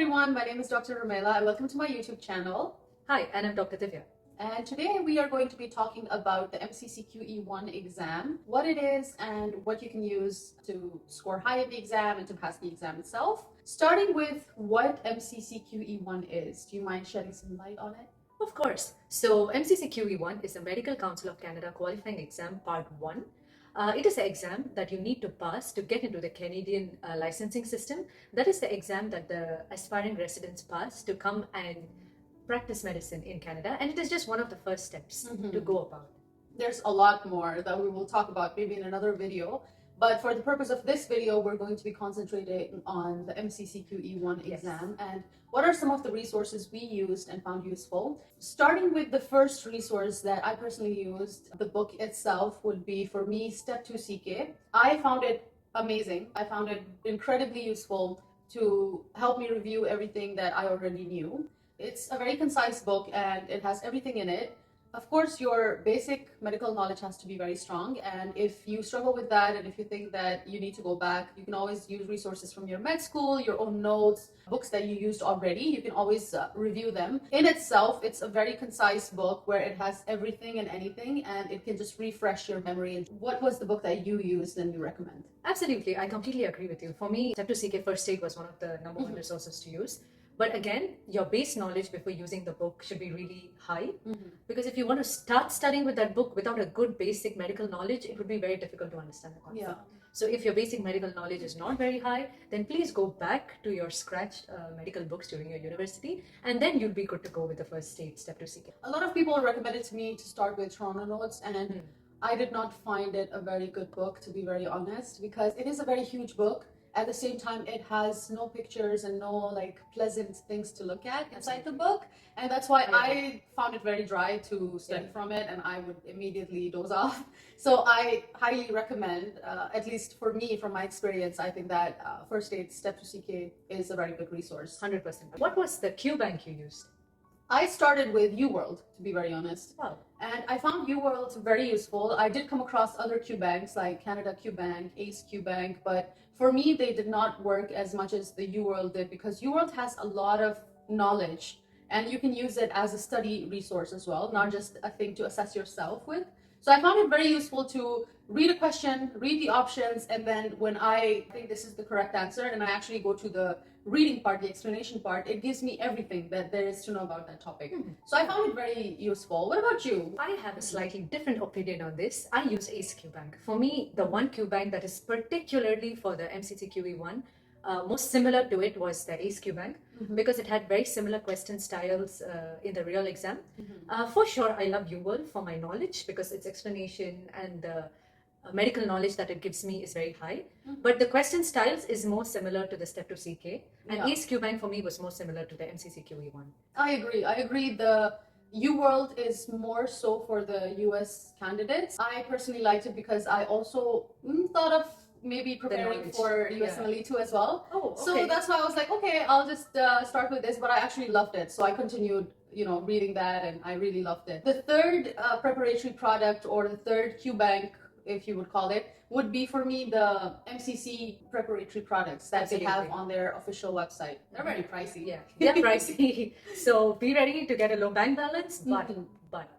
everyone, my name is Dr. Romaila and welcome to my YouTube channel. Hi, and I'm Dr. Divya. And today we are going to be talking about the MCCQE1 exam, what it is and what you can use to score high in the exam and to pass the exam itself. Starting with what MCCQE1 is, do you mind shedding some light on it? Of course. So MCCQE1 is the Medical Council of Canada qualifying exam part 1. It is an exam that you need to pass to get into the Canadian licensing system. That is the exam that the aspiring residents pass to come and practice medicine in Canada. And it is just one of the first steps to go about. There's a lot more that we will talk about maybe in another video. But for the purpose of this video, we're going to be concentrating on the MCCQE1 exam and what are some of the resources we used and found useful. Starting with the first resource that I personally used, the book itself would be, for me, Step 2 CK. I found it amazing. I found it incredibly useful to help me review everything that I already knew. It's a very concise book and it has everything in it. Of course, your basic medical knowledge has to be very strong, and if you struggle with that and if you think that you need to go back, you can always use resources from your med school, your own notes, books that you used already. You can always review them. In itself, it's a very concise book where it has everything and anything, and it can just refresh your memory. What was the book that you used and you recommend? Absolutely, I completely agree with you. For me, Step 2 CK First Aid was one of the number one resources to use. But again, your base knowledge before using the book should be really high. Because if you want to start studying with that book without a good basic medical knowledge, it would be very difficult to understand the concept. So if your basic medical knowledge is not very high, then please go back to your scratched medical books during your university, and then you'll be good to go with the First Aid Step 2 CK. A lot of people recommended to me to start with Toronto Notes, and I did not find it a very good book, to be very honest, because it is a very huge book. At the same time, it has no pictures and no pleasant things to look at inside the book. And that's why I found it very dry to study from it, and I would immediately doze off. So I highly recommend, at least for me, from my experience, I think that First Aid Step 2 CK is a very good resource. 100%. What was the Qbank you used? I started with UWorld, to be very honest. Wow. And I found UWorld very useful. I did come across other Qbanks like Canada Qbank, ACE Qbank, but for me, they did not work as much as the UWorld did, because UWorld has a lot of knowledge and you can use it as a study resource as well, not just a thing to assess yourself with. So I found it very useful to read a question, read the options, and then when I think this is the correct answer and I actually go to the reading part, the explanation part, it gives me everything that there is to know about that topic. So I found it very useful. What about you? I have a slightly different opinion on this. I use ACE Qbank. For me, the one Qbank that is particularly for the MCCQE1, most similar to it was the ACE Qbank, because it had very similar question styles in the real exam. For sure, I love UWorld for my knowledge, because its explanation and the medical knowledge that it gives me is very high. But the question styles is more similar to the Step 2 CK, and ACE Qbank for me was more similar to the MCCQE1. I agree. The UWorld is more so for the US candidates. I personally liked it because I also thought of maybe preparing for USMLE too as well. Oh, okay. So that's why I was like, okay, I'll just start with this, but I actually loved it. So I continued, reading that, and I really loved it. The third preparatory product, or the third Qbank, if you would call it, would be for me the MCC preparatory products that they have on their official website. They're very pricey. Yeah, they're pricey. So be ready to get a low bank balance, but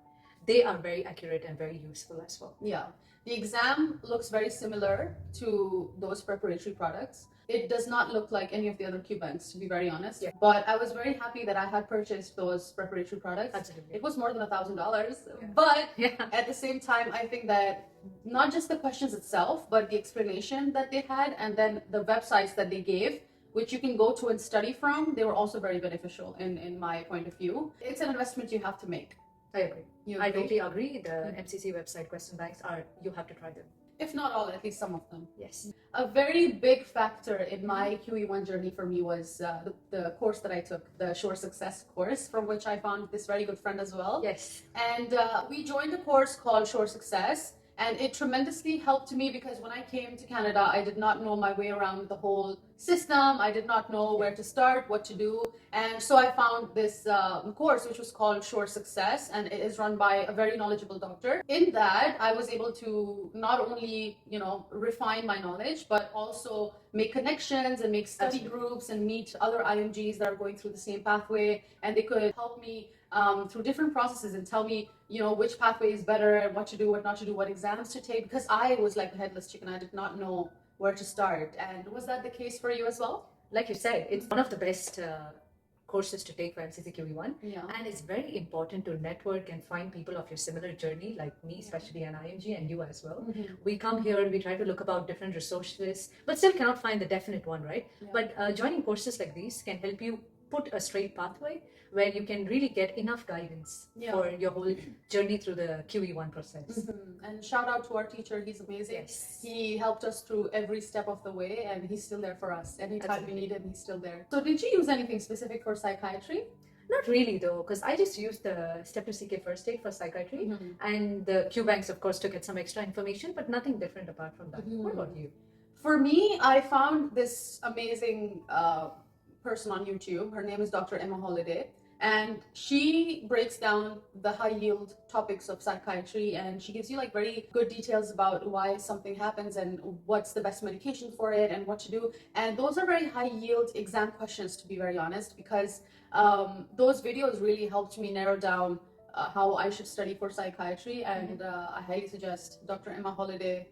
they are very accurate and very useful as well. Yeah. The exam looks very similar to those preparatory products. It does not look like any of the other Qbanks, to be very honest. But I was very happy that I had purchased those preparatory products. Absolutely. It was more than $1,000. But at the same time, I think that not just the questions itself, but the explanation that they had, and then the websites that they gave, which you can go to and study from, they were also very beneficial in my point of view. It's an investment you have to make. I agree. I totally agree. The MCC website question banks you have to try them. If not all, at least some of them. Yes. A very big factor in my QE1 journey for me was the course that I took, the Sure Success course, from which I found this very good friend as well. Yes. And we joined a course called Sure Success, and it tremendously helped me because when I came to Canada, I did not know my way around the whole system. I did not know where to start, what to do. And so I found this course, which was called Sure Success, and it is run by a very knowledgeable doctor. In that, I was able to not only, refine my knowledge, but also make connections and make study groups and meet other IMGs that are going through the same pathway. And they could help me through different processes and tell me, which pathway is better and what to do, what not to do, what exams to take, because I was like a headless chicken. I did not know where to start. And was that the case for you as well? Like you said, it's one of the best courses to take for MCCQE1. Yeah. And it's very important to network and find people of your similar journey, like me, especially an IMG, and you as well. Mm-hmm. We come here, we try to look about different resources, but still cannot find the definite one, right? Yeah. But joining courses like these can help you put a straight pathway where you can really get enough guidance for your whole journey through the QE1 process. Mm-hmm. And shout out to our teacher, he's amazing. Yes. He helped us through every step of the way, and he's still there for us. Anytime Absolutely. we need him, he's still there. So did you use anything specific for psychiatry? Not really though, because I just used the Step to CK First Aid for psychiatry, Mm-hmm. and the Qbanks, of course, to get some extra information, but nothing different apart from that. Mm-hmm. What about you? For me, I found this amazing person on YouTube. Her name is Dr. Emma Holiday, and she breaks down the high yield topics of psychiatry, and she gives you like very good details about why something happens and what's the best medication for it and what to do. And those are very high yield exam questions, to be very honest, because those videos really helped me narrow down how I should study for psychiatry, and I highly suggest Dr. Emma Holiday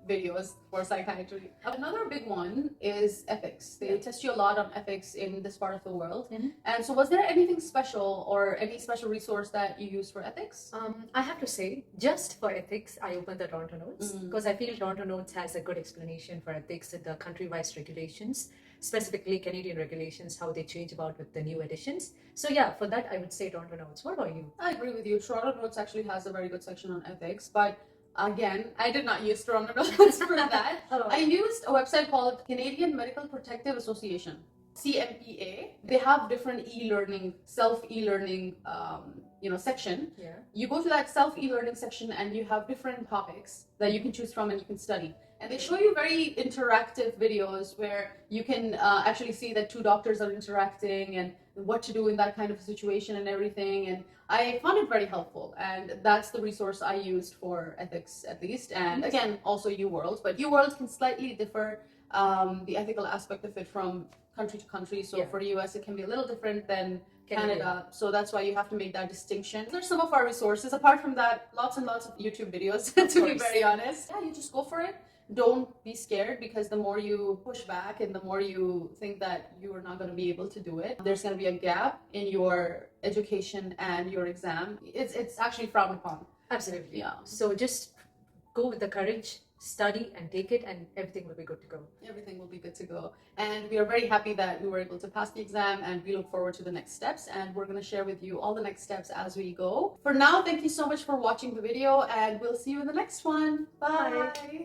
videos for psychiatry. Another big one is ethics. They test you a lot on ethics in this part of the world. And so was there anything special or any special resource that you use for ethics? I have to say, just for ethics, I opened the Toronto Notes because I feel Toronto Notes has a good explanation for ethics and the country-wise regulations, specifically Canadian regulations, how they change about with the new editions. So yeah, for that, I would say Toronto Notes. What about you? I agree with you. Toronto Notes actually has a very good section on ethics, but again, I did not use Toronto Notes for that. I used a website called Canadian Medical Protective Association, CMPA. They have different e-learning, self e-learning, section. Yeah. You go to that self e-learning section and you have different topics that you can choose from and you can study. And they show you very interactive videos where you can actually see that two doctors are interacting and what to do in that kind of situation and everything. And I found it very helpful. And that's the resource I used for ethics, at least. And again, also UWorld. But UWorld can slightly differ the ethical aspect of it from country to country. So for US, it can be a little different than Canada. So that's why you have to make that distinction. Those are some of our resources. Apart from that, lots and lots of YouTube videos, to be very honest. Yeah, you just go for it. Don't be scared, because the more you push back and the more you think that you are not going to be able to do it, there's going to be a gap in your education and your exam. It's actually frowned upon. Absolutely. Yeah. So just go with the courage, study and take it, and everything will be good to go. Everything will be good to go. And we are very happy that we were able to pass the exam, and we look forward to the next steps, and we're going to share with you all the next steps as we go. For now, thank you so much for watching the video, and we'll see you in the next one. Bye.